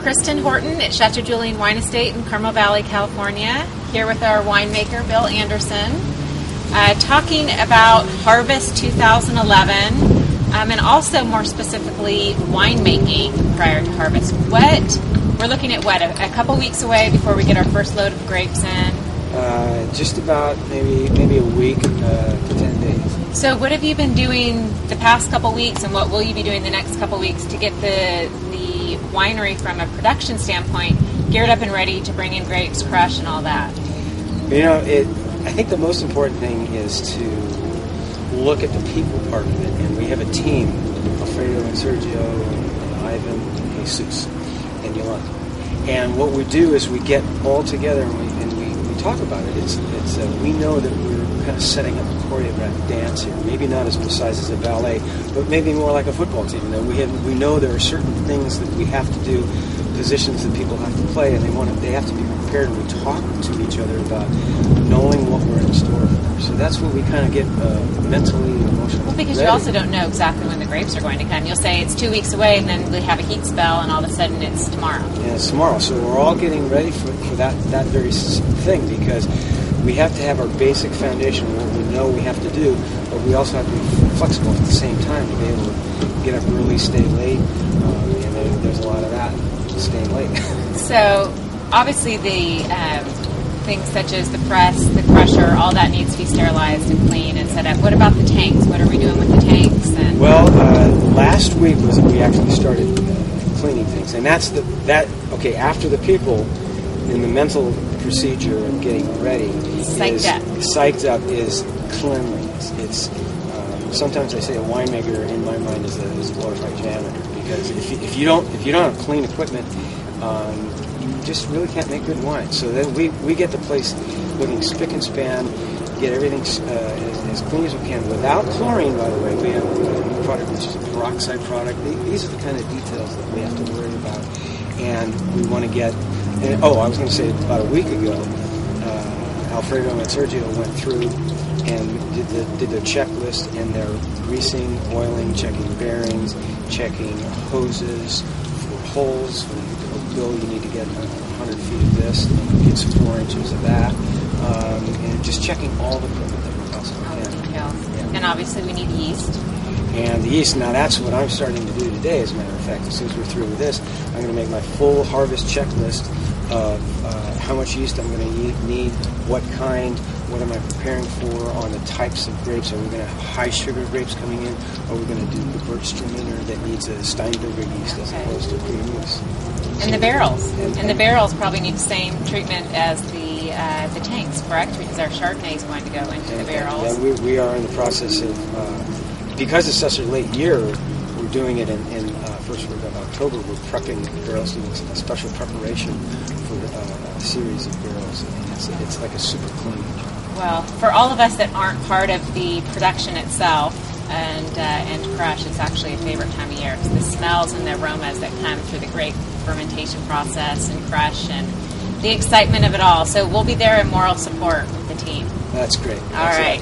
Kristen Horton at Chateau Julian Wine Estate in Carmel Valley, California, here with our winemaker, Bill Anderson, talking about Harvest 2011, and also more specifically winemaking prior to harvest. We're looking at a couple weeks away before we get our first load of grapes in? Just about maybe a week to 10 days. So what have you been doing the past couple weeks, and what will you be doing the next couple weeks to get the winery from a production standpoint geared up and ready to bring in grapes, crush, and all that? I think the most important thing is to look at the people part of it, and we have a team, Alfredo and Sergio and Ivan and Jesus and Yolanda. And what we do is we get all together and we talk about it. We know that we're kind of setting up a choreographed dance here. Maybe not as precise as a ballet, but maybe more like a football team. We know there are certain things that we have to do, positions that people have to play, and they have to be prepared. And we talk to each other about knowing what we're in store for. So that's where we kind of get mentally, emotionally. Well, because ready. You also don't know exactly when the grapes are going to come. You'll say it's 2 weeks away, and then we have a heat spell, and all of a sudden it's tomorrow. Yeah, it's tomorrow. So we're all getting ready for that very thing, because we have to have our basic foundation, what we know we have to do, but we also have to be flexible at the same time to be able to get up early, stay late, and there's a lot of that, staying late. So obviously the things such as the press, the crusher, all that needs to be sterilized and clean and set up. What about the tanks? What are we doing with the tanks? Well, last week we actually started cleaning things, and after the people, in the mental procedure of getting ready, psyched up is cleanliness. It's sometimes I say a winemaker in my mind is a glorified janitor, because if you don't have clean equipment, you just really can't make good wine. So then we get the place looking spick and span, get everything as clean as we can without chlorine. By the way, we have a new product which is a peroxide product. These are the kind of details that we have to worry about, and we want to get. I was going to say about a week ago, Alfredo and Sergio went through and did their checklist, and they're greasing, oiling, checking bearings, checking hoses for holes. Bill, you need to get 100 feet of this, and get some 4 inches of that, and just checking all the equipment that we possibly can. Yeah. And obviously we need yeast. And the yeast, now that's what I'm starting to do today, as a matter of fact. As soon as we're through with this, I'm going to make my full harvest checklist of how much yeast I'm going to need, what kind, what am I preparing for on the types of grapes. Are we going to have high sugar grapes coming in, or are we going to do the Gewürztraminer that needs a Steinberger yeast as opposed to cream yeast? And the barrels. And the barrels probably need the same treatment as the tanks, correct? Because our Chardonnay is going to go into the barrels. Yeah, we are in the process of, because it's such a late year, we're doing it in first week of October. We're prepping the barrels, doing a special preparation for a series of barrels. And it's like a super clean job. Well, for all of us that aren't part of the production itself and crush, it's actually a favorite time of year. It's the smells and the aromas that come through the grape fermentation process and crush and the excitement of it all. So we'll be there in moral support with the team. That's great. All right.